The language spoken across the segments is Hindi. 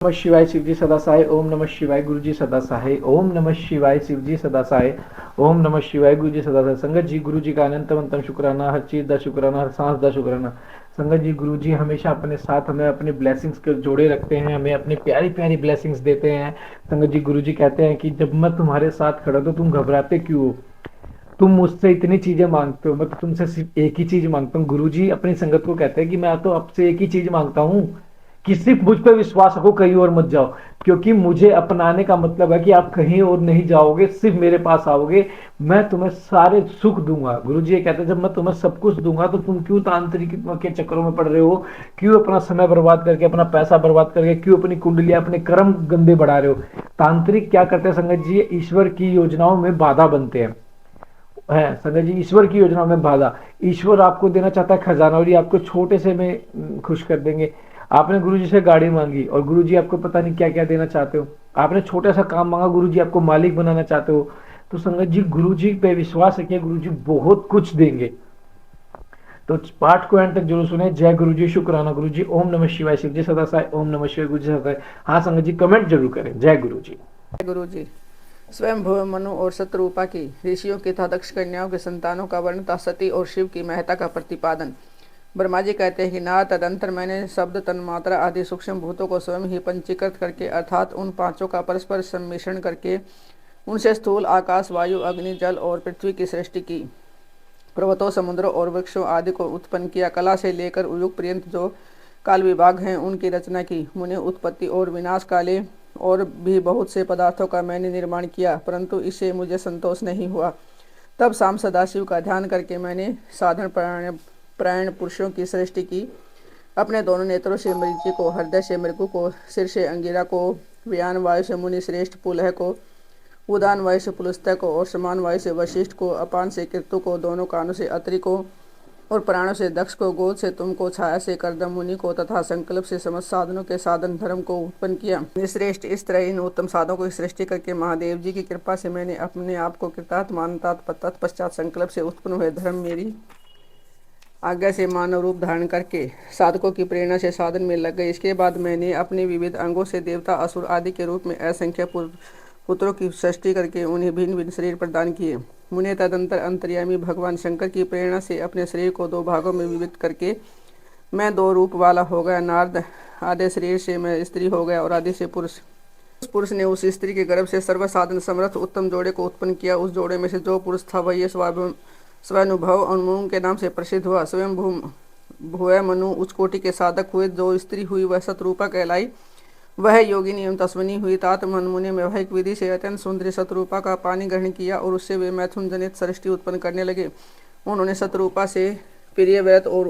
नमः शिवाय शिवजी सदा सहाय। ओम नमः शिवाय गुरुजी सदा सहाय। ओम नमः शिवाय शिवजी सदा सहाय। ओम नमः शिवाय गुरुजी सदा सहाय। संगत जी गुरु जी का अनंतम शुक्राना, हर चीज का शुक्राना, हर सांस का शुक्राना। संगत जी गुरु जी हमेशा अपने साथ हमें अपने ब्लेसिंग्स के जोड़े रखते हैं, हमें अपनी प्यारी प्यारी ब्लेसिंग्स देते हैं। संगत जी गुरु जी कहते हैं कि जब मैं तुम्हारे साथ खड़ा तो तुम घबराते क्यों हो? तुम मुझसे इतनी चीजें मांगते हो, मैं तो तुमसे सिर्फ एक ही चीज मांगता हूँ। गुरुजी अपनी संगत को कहते हैं कि मैं तो आपसे एक ही चीज मांगता हूँ कि सिर्फ मुझ पर विश्वास रखो, कहीं और मत जाओ। क्योंकि मुझे अपनाने का मतलब है कि आप कहीं और नहीं जाओगे, सिर्फ मेरे पास आओगे, मैं तुम्हें सारे सुख दूंगा। गुरुजी ये कहते हैं जब मैं तुम्हें सब कुछ दूंगा तो तुम क्यों तांत्रिक के चक्करों में पड़ रहे हो? क्यों अपना समय बर्बाद करके, अपना पैसा बर्बाद करके, क्यों अपनी कुंडलियां, अपने कर्म गंदे बढ़ा रहे हो? तांत्रिक क्या करते हैं संगत जी? ईश्वर की योजनाओं में बाधा बनते हैं। है संजय जी, ईश्वर की योजना में बाधा। ईश्वर आपको देना चाहता है खजाना और ये आपको छोटे से में खुश कर देंगे। आपने गुरुजी से गाड़ी मांगी और गुरुजी आपको पता नहीं क्या क्या देना चाहते हो। आपने छोटा सा काम मांगा, गुरुजी आपको मालिक बनाना चाहते हो। तो संगत जी गुरुजी पे विश्वास रखिए, गुरुजी बहुत कुछ देंगे। तो पाठ को एंड तक जरूर सुने। जय गुरु जी, शुक्राना गुरु जी। ओम नमः शिवाय शिव जी सदा साय। ओम नमः शिवाय गुरु जी सदा साय। हाँ संगत जी कमेंट जरूर करें। जय गुरु जी। गुरु जी स्वयं भव मनु और शत्रुपा की ऋषियों की तथा दक्ष कन्याओं के संतानों का वर्णन तथा सती और शिव की महत्ता का प्रतिपादन। ब्रह्मा जी कहते हैं कि ना तदंतर मैंने शब्द तन्मात्रा आदि सूक्ष्म भूतों को स्वयं ही पंचीकृत करके अर्थात उन पांचों का परस्पर सम्मिश्रण करके उनसे स्थूल आकाश, वायु, अग्नि, जल और पृथ्वी की सृष्टि की। पर्वतों, समुद्रों और वृक्षों आदि को उत्पन्न किया। कला से लेकर युग पर्यंत जो काल विभाग हैं उनकी रचना की। मुने उत्पत्ति और विनाश काले और भी बहुत से पदार्थों का मैंने निर्माण किया, परंतु इससे मुझे संतोष नहीं हुआ। तब शाम सदाशिव का ध्यान करके मैंने साधन प्राण पुरुषों की सृष्टि की। अपने दोनों नेत्रों से मरीचि को, हृदय से मृगु को, सिर से अंगिरा को, व्यान वायु से मुनि श्रेष्ठ पुलह को, उदान वायु से पुलस्त्य को और समान वायु से वशिष्ठ को, अपान से कीर्तु को, दोनों कानों से अत्रि को और प्राणों से दक्ष को, गोद से तुमको, छाया से कर्दम मुनि को तथा संकल्प से समस्त साधनों के साधन धर्म को उत्पन्न किया। श्रेष्ठ इस तरह इन उत्तम साधनों की सृष्टि करके महादेव जी की कृपा से मैंने अपने आप को कृतार्थ मानता। तत्पश्चात संकल्प से उत्पन्न हुए धर्म मेरी आज्ञा से मानव रूप धारण करके साधकों की प्रेरणा से साधन में लग गए। इसके बाद मैंने अपने विविध अंगों से देवता, असुर आदि के रूप में असंख्य पुत्रों की सृष्टि करके उन्हें भिन्न भिन्न शरीर प्रदान किए। मुने तदंतर अंतर्यामी भगवान शंकर की प्रेरणा से अपने शरीर को दो भागों में विभक्त करके मैं दो रूप वाला हो गया। नारद आधे शरीर से मैं स्त्री हो गया और आधे से पुरुष। उस पुरुष ने उस स्त्री के गर्भ से सर्व साधन समर्थ उत्तम जोड़े को उत्पन्न किया। उस जोड़े में से जो पुरुष था वह स्वानुभव अनुमोम के नाम से प्रसिद्ध हुआ। स्वयं भूय मनु उच्च कोटि के साधक हुए। जो स्त्री हुई वह शत्रुपा कहलाई। वह योगिनी एवं तस्वनी हुई। तात मनमुनि ने वैवाहिक विधि से अत्यंत सुंदरी शत्रुपा का पानी ग्रहण किया और उससे वे मैथुन जनित सृष्टि उत्पन्न करने लगे। उन्होंने शत्रुपा से प्रियव्रत और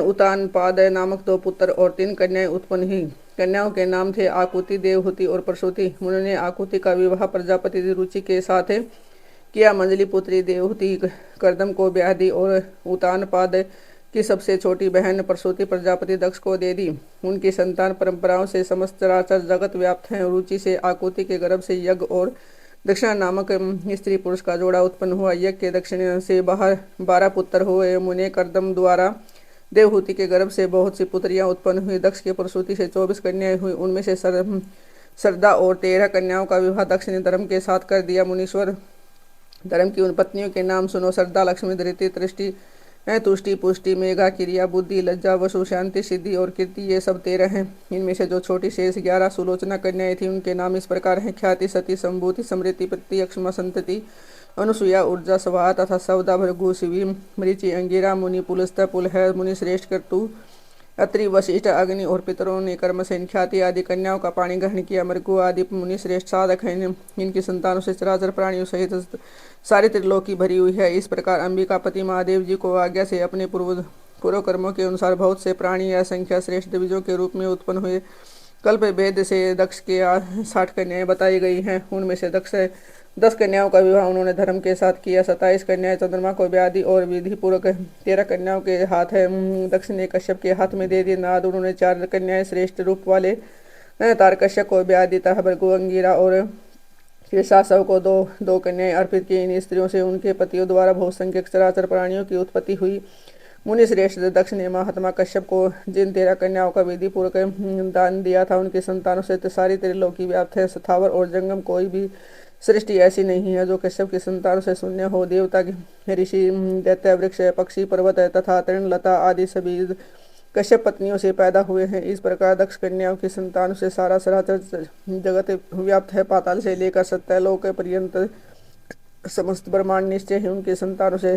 उतानपाद नामक दो पुत्र और 3 कन्याएं उत्पन्न हुई। कन्याओं के नाम थे आकुति, देवहूति और प्रसूति। मुनि ने आकुति का विवाह प्रजापति रुचि के साथ किया। मंजली पुत्री देवहूति कर्दम को ब्याह दी और उतानपाद की सबसे छोटी बहन प्रसूति प्रजापति दक्ष को दे दी। उनकी संतान परंपराओं से समस्त चराचर जगत व्याप्त है। रुचि से आकुति के गर्भ से यज्ञ और दक्षिणा नामक स्त्री पुरुष का जोड़ा उत्पन्न हुआ। यज्ञ के दक्षिण से 12 पुत्र हुए। मुने कर्दम द्वारा देवहूति के गर्भ से बहुत सी पुत्रियां उत्पन्न हुई। दक्ष के प्रसूति से 24 कन्याएं हुई। उनमें से सरदा और 13 कन्याओं का विवाह दक्ष ने धर्म के साथ कर दिया। मुनीश्वर धर्म की उन पत्नियों के नाम सुनो। सरदा लक्ष्मी, धृति, तृष्टि, तुष्टि, पुष्टि, मेघा, क्रिया, बुद्धि, लज्जा, वसु, शांति, सिद्धि और कीर्ति, ये सब 13 हैं। इनमें से जो छोटी शेष 11 सुलोचना कन्याएं थी उनके नाम इस प्रकार हैं: ख्याति, सती, संभूति, समृति, प्रति, अक्षमा, संतति, अनुसुया, ऊर्जा, सभा तथा सवदा, भृगु, शिवी, मरीचि, अंगिरा, मुनि, पुलस्त्य, पुलह, मुनि श्रेष्ठ, कर्तु, अत्रि, वशिष्ठ, अग्नि और पितरों ने कर्मसेन, ख्याति आदि कन्याओं का पाणी ग्रहण किया। मृगु आदि मुनि श्रेष्ठ साधक हैं। इनकी संतानों से चराचर प्राणियों सहित सारी त्रिलोकी भरी हुई है। इस प्रकार अंबिकापति महादेव जी को आज्ञा से अपने पूर्व कर्मों के अनुसार बहुत से प्राणी असंख्य श्रेष्ठ दिविजों के रूप में उत्पन्न हुए। कल्प भेद से दक्ष के 60 कन्याएं बताई गई हैं। उनमें से दक्ष 10 कन्याओं का विवाह उन्होंने धर्म के साथ किया। 27 कन्याएं चंद्रमा को ब्याह दी और विधि पूर्वक 13 कन्याओं के हाथ है दक्ष ने कश्यप के हाथ में दे दी। नाद उन्होंने 4 कन्याएं श्रेष्ठ रूप वाले तारकश्यप को ब्याह दी तथा भृगु, अंगिरा और शीर्षासव को दो कन्याएं अर्पित की। इन स्त्रियों से उनके पतियों द्वारा बहुत संख्यक चराचर प्राणियों की उत्पत्ति हुई। मुनि श्रेष्ठ दक्ष ने महात्मा कश्यप को जिन 13 कन्याओं का विधि पूर्वक दान दिया था, उनकी संतानों से सारी त्रिलोकी व्याप्त है। स्थावर और जंगम कोई भी सृष्टि ऐसी नहीं है जो कश्यप की संतानों से शून्य हो। देवता, ऋषि, दैत्य, वृक्ष, पक्षी, पर्वत तथा तृण लता आदि सभी कश्यप पत्नियों से पैदा हुए हैं। इस प्रकार दक्ष कन्याओं की संतानों से सारा सराचर जगत व्याप्त है। पाताल से लेकर सत्यलोक पर्यंत समस्त ब्रह्मांड निश्चय ही उनकी संतानों से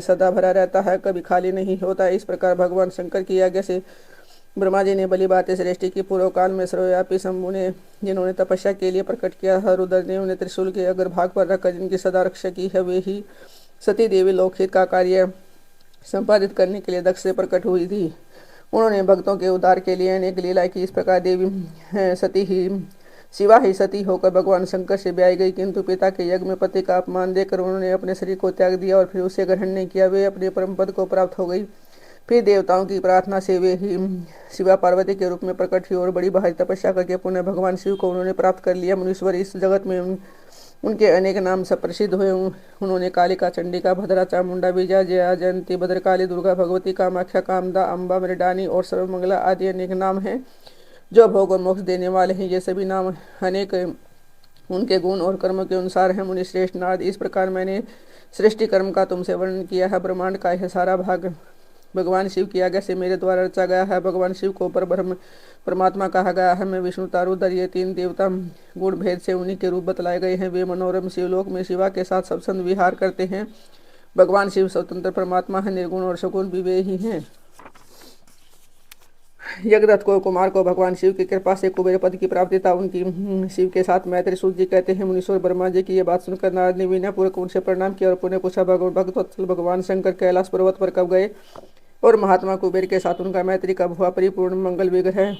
सदा भरा रहता है, कभी खाली नहीं होता। इस प्रकार भगवान शंकर की आज्ञा से ब्रह्मा जी ने बलि बातें सृष्टि की। पूर्व काल में सर्वव्यापी शंभु ने जिन्होंने तपस्या के लिए प्रकट किया है, रुद्र ने उन्हें त्रिशूल के अग्रभाग पर रखकर जिनकी सदा रक्षा की है, वे ही सती देवी लोकहित का कार्य संपादित करने के लिए दक्ष से प्रकट हुई थी। उन्होंने भक्तों के उद्धार के लिए अनेक लीलाएं की। इस प्रकार देवी सती ही शिवा ही सती होकर भगवान शंकर से ब्याई गई, किंतु पिता के यज्ञ में पति का अपमान देकर उन्होंने अपने शरीर को त्याग दिया और फिर उसे ग्रहण नहीं किया। वे अपने परम पद को प्राप्त हो गई। फिर देवताओं की प्रार्थना से वे ही शिवा पार्वती के रूप में प्रकट हुई और बड़ी भारी तपस्या करके पुनः भगवान शिव को उन्होंने प्राप्त कर लिया। मुनीश्वर इस जगत में उनके अनेक नाम सब प्रसिद्ध हुए। उन्होंने कालिका, चंडिका, भद्रा, चामुंडा, विजया, जया, जयंती, भद्रकाली, दुर्गा, भगवती, कामाख्या, कामदा, अम्बा, मृडानी और सर्वमंगला आदि अनेक नाम हैं जो भोग और मोक्ष देने वाले हैं। ये सभी नाम अनेक उनके गुण और कर्म के अनुसार हैं। मुनि श्रेष्ठ नारद, इस प्रकार मैंने सृष्टि कर्म का तुमसे वर्णन किया है। ब्रह्मांड का यह सारा भाग भगवान शिव की आज्ञा से मेरे द्वारा रचा गया है। भगवान शिव को परब्रह्म परमात्मा कहा गया है। मैं विष्णु, तारुदर ये 3 देवता गुण भेद से उन्हीं के रूप बतलाए गए हैं। वे मनोरम शिवलोक में शिवा के साथ सबसंग विहार करते हैं। भगवान शिव स्वतंत्र परमात्मा है, निर्गुण और सगुण भी वे ही हैं। यज्ञदत्त को कुमार को भगवान शिव की कृपा से कुबेर पद की प्राप्ति था। उनकी शिव के साथ मैत्री सूत जी कहते हैं। मुनीश्वर ब्रह्मा जी की ये बात सुनकर नारद ने विनय पूर्वक उनसे प्रणाम किया और पुनः पूछा, भगवत्वत्सल भगवान शंकर कैलाश पर्वत पर कब गए और महात्मा कुबेर के साथ उनका मैत्री कब हुआ? परिपूर्ण मंगल विग्रह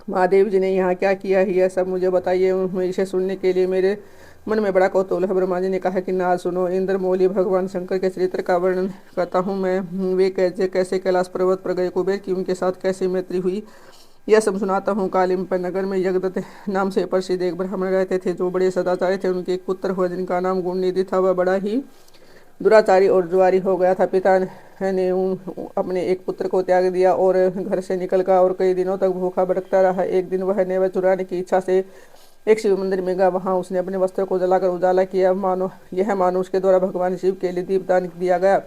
महादेव जी ने यहाँ क्या किया है, यह सब मुझे बताइए। इसे सुनने के लिए मेरे मन में बड़ा कौतूहल है। ब्रह्मा जी ने कहा कि नारद सुनो, इंद्र मौली भगवान शंकर के चरित्र का वर्णन करता हूँ मैं। वे कैसे कैलाश पर्वत पर गए, कुबेर की उनके साथ कैसे मैत्री हुई, यह सब सुनाता हूँ। कालिम्प नगर में यज्ञदत्त नाम से प्रसिद्ध एक ब्राह्मण रहते थे जो बड़े सदाचारी थे। उनके एक पुत्र हुआ जिनका नाम गुणनिधि था। वह बड़ा ही दुराचारी और जुआरी हो गया था। पिता ने अपने एक पुत्र को त्याग दिया और घर से निकल गया और कई दिनों तक भूखा भटकता रहा। एक दिन वह नेवै चुराने की इच्छा से एक शिव मंदिर में गया। वहां उसने अपने वस्त्र को जलाकर उजाला किया। यह मानो उसके द्वारा भगवान शिव के लिए दीपदान दिया गया।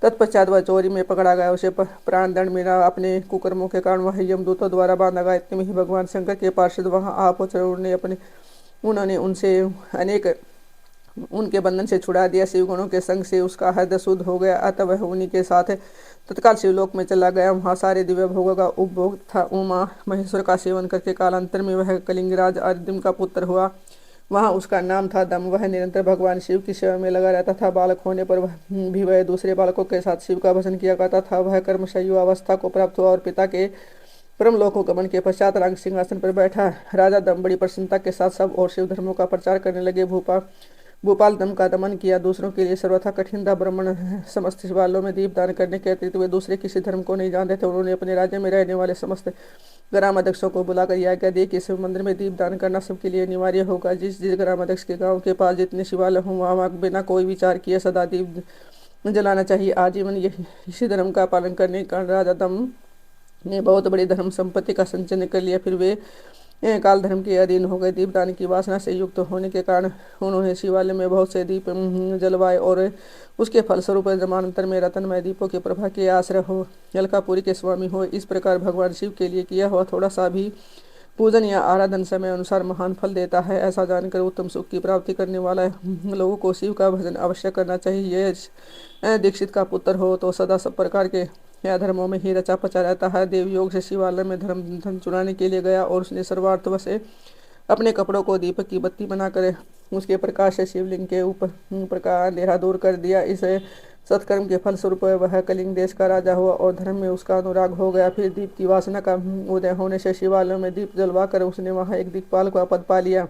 तत्पश्चात वह चोरी में पकड़ा गया। उसे प्राण दंड मिला। अपने कुकर्मों के कारण वह यमदूतों द्वारा बांधा गया। इतने में ही भगवान शंकर के पार्षद वहां आ पहुंचे। उन्होंने उनसे उनके बंधन से छुड़ा दिया। शिव गुणों के संग से उसका हृदय शुद्ध हो गया। अतः वह उन्हीं के साथ तत्काल शिवलोक में चला गया। वहाँ सारे दिव्य भोगों का उपभोग था। उमा महेश्वर का सेवन करके कालांतर में वह कलिंगराज आदिम का पुत्र हुआ। वहाँ उसका नाम था दम। वह निरंतर भगवान शिव की सेवा में लगा रहता था। बालक होने पर भी वह दूसरे बालकों के साथ शिव का भजन किया करता था। वह कर्मशय्यु अवस्था को प्राप्त हुआ और पिता के परम लोकोगमन के पश्चात राग सिंहासन पर बैठा। राजा दम बड़ी प्रसन्नता के साथ सब और शिव धर्मों का प्रचार करने लगे। भूपाल दम का दमन किया। दूसरों के लिए सर्वथा कठिन था। ब्राह्मण समस्त शिवालयों में दीप दान करने के अतिरिक्त वे दूसरे किसी धर्म को नहीं जानते थे। उन्होंने अपने राज्य में रहने वाले समस्त ग्रामाध्यक्षों को बुलाकर यह आज्ञा दी कि शिव मंदिर में दीप दान करना सबके लिए अनिवार्य होगा। जिस ग्रामाध्यक्ष के गांव के पास जितने शिवालय हों वहाँ बिना कोई विचार किए सदा दीप जलाना चाहिए। आजीवन इसी धर्म का पालन करने के कारण राजा दम ने बहुत बड़ी धर्म संपत्ति का संचयन कर लिया। फिर वे काल धर्म के अधीन हो गए। दीपदान की वासना से युक्त होने के कारण उन्होंने शिवालय में बहुत से दीप जलवाए और उसके फलस्वरूप जमानंतर में रतनमय दीपों के प्रभा के आश्रय हो, अलकापुरी के स्वामी हो। इस प्रकार भगवान शिव के लिए किया हुआ थोड़ा सा भी पूजन या आराधन समय अनुसार महान फल देता है। ऐसा जानकर उत्तम सुख की प्राप्ति करने वाला लोगों को शिव का भजन अवश्य करना चाहिए। यह दीक्षित का पुत्र हो तो सदा सब प्रकार के धर्मों में ही रचा पचा रहता है। देव योग से शिवालय में धन चुराने के लिए गया और उसने सर्वार्थ से अपने कपड़ों को दीपक की बत्ती बनाकर उसके प्रकाश से शिवलिंग के ऊपर का अंधेरा दूर कर दिया। इस सत्कर्म के फलस्वरूप वह कलिंग देश का राजा हुआ और धर्म में उसका अनुराग हो गया। फिर दीप की वासना का उदय होने से शिवालयों में दीप जलवाकर उसने वहां एक दिक्पाल का पद पा लिया।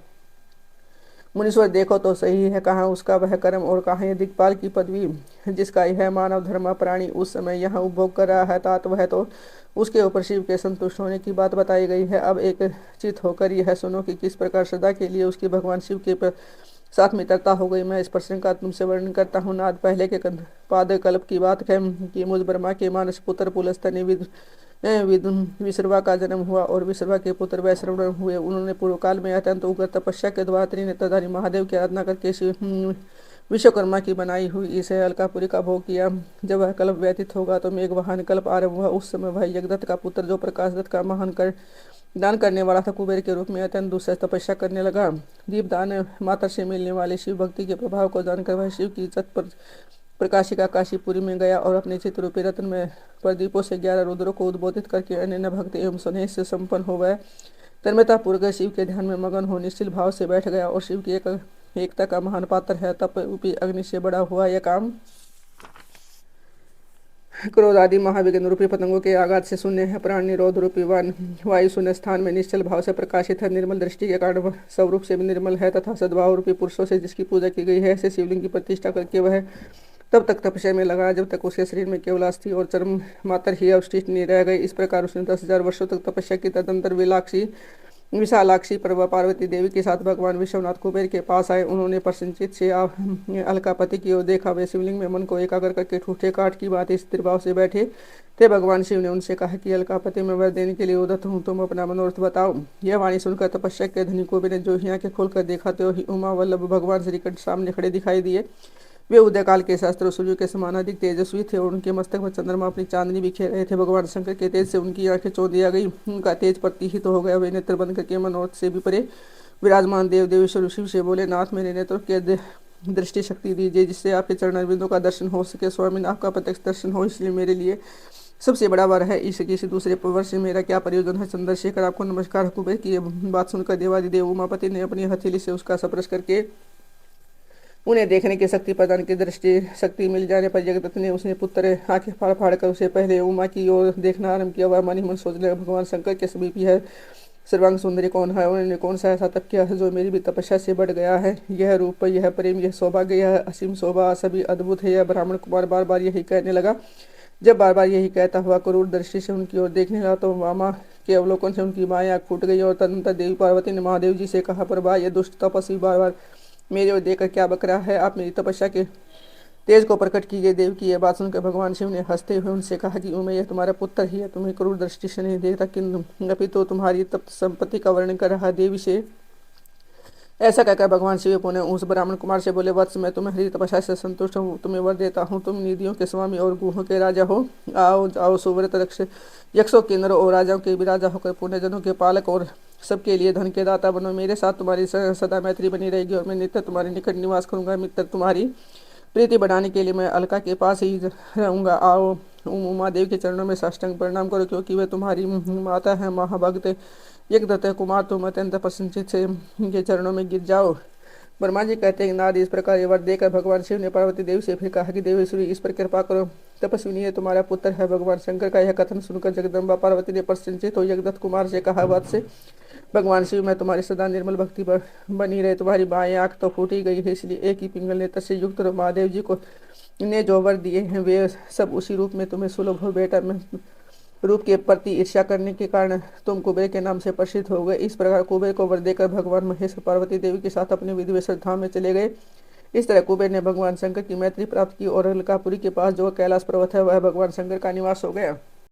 मुनीश्वर देखो तो सही है, कहाँ उसका वह कर्म और कहाँ यह दिक्पाल की पदवी जिसका यह मानव धर्म प्राणी उस समय यहाँ उपभोग कर रहा है। तात वह तो उसके ऊपर शिव के संतुष्ट होने की बात बताई गई है। अब एक चित होकर यह सुनो कि किस प्रकार सदा के लिए उसकी भगवान शिव के साथ मित्रता हो गई। मैं इस प्रश्न का तुमसे वर्णन करता हूँ। नाथ, पहले के पाद कल्प की बात है कि मुझ ब्रह्मा के मानस पुत्र पुलस्त्य विश्रवा का जन्म हुआ और विश्रवा के पुत्र वैश्रवण हुए। उन्होंने पूर्व काल में अत्यंत उग्र तपस्या के द्वारा त्रिनेत्रधारी महादेव की आराधना करके विश्वकर्मा की बनाई हुई इसे अलकापुरी का भोग किया। जब वह कल्प व्यतीत होगा तो मेघवाहन कल्प आरंभ हुआ। उस समय वह यज्ञदत्त का पुत्र, जो प्रकाश दत्त का महान कर दान करने वाला था, कुबेर के रूप में अत्यंत दुस्सह तपस्या करने लगा। दीपदान माता से मिलने वाले शिव भक्ति के प्रभाव को जानकर वह शिव की इज्जत पर प्रकाशिका काशीपुरी में गया और अपने चित्र रूपी रत्न में प्रदीपों से 11 रुद्रों को उद्बोधित करके अनन्य भक्ति एवं स्नेह से संपन्न हो गया। तन्मयता पूर्वक शिव के ध्यान में मगन हो निश्चल भाव से बैठ गया और शिव की एकता का महान पात्र है। तप रूपी अग्नि से बड़ा हुआ यह काम क्रोध आदि महाविघ्न रूपी पतंगों के आघात से शून्य है। प्राण निरोध रूपी वन वायु शून्य स्थान में निश्चल भाव से प्रकाशित है। निर्मल दृष्टि के कारण वह स्वरूप से भी निर्मल है तथा सद्भाव रूपी पुरुषों से जिसकी पूजा की गई है, ऐसे शिवलिंग की प्रतिष्ठा करके वह तब तक तपस्या में लगा जब तक उसके शरीर में केवल अस्थि और चर्म मात्र ही अवशिष्ट नहीं रह गए। इस प्रकार उसने 10,000 वर्षों तक तपस्या की। तदंतर विशालाक्षी पर पार्वती देवी के साथ भगवान विश्वनाथ कुबेर के पास आए। उन्होंने प्रसन्नचित्त से अलकापति की ओर देखा। वे शिवलिंग में मन को एकाग्र करके ठूठे काठ की बात स्थिर भाव से बैठे थे। भगवान शिव ने उनसे कहा कि अलकापति मैं वर देने के लिए उदत हूँ, तुम अपना मनोरथ बताओ। यह वाणी सुनकर तपस्या के धनी कुबेर ने जो ही आंखें खोलकर देखा तो ही उमा वल्लभ भगवान श्रीकंठ सामने खड़े दिखाई दिए। वे उदय काल के शास्त्र सूर्य के समान अधिक तेजस्वी थे और उनके मस्तक पर चंद्रमा अपनी चांदनी बिखेर रहे थे। भगवान शंकर के तेज से उनकी आंखें चौंध दिया गई, उनका तेज प्रतिहित हो गया। वे नेत्र बंद करके मनोरथ से भी परे विराजमान देव देवेश्वर शिव से बोले, नाथ मेरे नेत्र के दृष्टि शक्ति दीजिए जिससे आपके चरणारविंदों का दर्शन हो सके। स्वामी आपका प्रत्यक्ष दर्शन हो, इसलिए मेरे लिए सबसे बड़ा वर है। इस किसी दूसरे वर से मेरा क्या प्रयोजन है। चंद्रशेखर आपको नमस्कार। कुबेर की ये बात सुनकर देवादिदेव उमापति ने अपनी हथेली से उसका स्पर्श करके उन्हें देखने की शक्ति प्रदान की। दृष्टि शक्ति मिल जाने पर जगदत्त ने उसने पुत्र आंखें फाड़ फाड़ कर उसे पहले उमा की ओर देखना आरंभ किया। वह मन ही मन सोचने लगा, भगवान शंकर के समीप है सर्वांग सुंदरी कौन है, उन्होंने कौन सा ऐसा तप किया है जो मेरी भी तपस्या से बढ़ गया है। यह रूप, यह प्रेम, यह सौभाग्य, यह असीम शोभा सभी अद्भुत है। यह ब्राह्मण कुमार बार बार यही कहने लगा। जब बार बार यही कहता हुआ क्रूर दृष्टि से उनकी ओर देखने लगा तो मामा के अवलोकन से उनकी बाएं आंख फूट गई और तदनंतर देवी पार्वती ने महादेव जी से कहा, प्रभा यह दुष्ट तपस्वी बार बार मेरी ओर देखकर क्या बक रहा है। आप मेरी तपस्या के तेज को प्रकट कीजिए। देव की यह बात सुनकर भगवान शिव ने हंसते हुए उनसे कहा कि उमे यह तुम्हारा पुत्र ही है, तुम्हें क्रूर दृष्टि से नहीं देखता किंतु अपितु तुम्हारी तप्त संपत्ति का वर्णन कर रहा। देवी से ऐसा कहकर भगवान शिव पुनः उस ब्राह्मण कुमार से बोले, वत्स मैं तुम्हारी तपस्या से संतुष्ट हूँ, तुम्हें वर देता हूँ। तुम निधियों के स्वामी और गुहों के राजा हो। आओ आओ सुव्रत रक्ष यक्षों के नर और राजाओं के भी राजा होकर पुण्यजनों के पालक और सबके लिए धन के दाता बनो। मेरे साथ तुम्हारी सदा मैत्री बनी रहेगी और मैं नित्य तुम्हारे निकट निवास करूंगा। मित्र तुम्हारी प्रीति बढ़ाने के लिए मैं अलका के पास ही रहूंगा। आओ उमा देव के चरणों में साष्टांग प्रणाम करो, क्योंकि वे तुम्हारी माता है। महाभक्त यज्ञदत्त कुमार, तुम अत्यंत प्रसन्नचित्त से इनके चरणों में गिर जाओ। ब्रह्मा जी कहते हैं, नाद इस प्रकार ये वर देकर भगवान शिव ने पार्वती देवी से फिर कहा कि देवेश्वरी इस पर कृपा करो, तपस्विनी है तुम्हारा पुत्र है। भगवान शंकर का यह कथन सुनकर जगदम्बा पार्वती ने प्रसन्नचित्त हो यज्ञदत्त कुमार से कहा, वत्स से भगवान शिव मैं तुम्हारी सदा निर्मल भक्ति पर बनी रहे। तुम्हारी बाएं आंख तो फूटी गई है, इसलिए एक ही पिंगल नेत्र से युक्त महादेव जी को ने जो वर दिए हैं वे सब उसी रूप में तुम्हें सुलभ हो। बेटा मैं रूप के प्रति ईर्ष्या करने के कारण तुम कुबेर के नाम से प्रसिद्ध हो गए। इस प्रकार कुबेर को वर देकर भगवान महेश पार्वती देवी के साथ अपने विधिवेश्वर धाम में चले गए। इस तरह कुबेर ने भगवान शंकर की मैत्री प्राप्त की और अलकापुरी के पास जो कैलाश पर्वत है वह भगवान शंकर का निवास हो गया।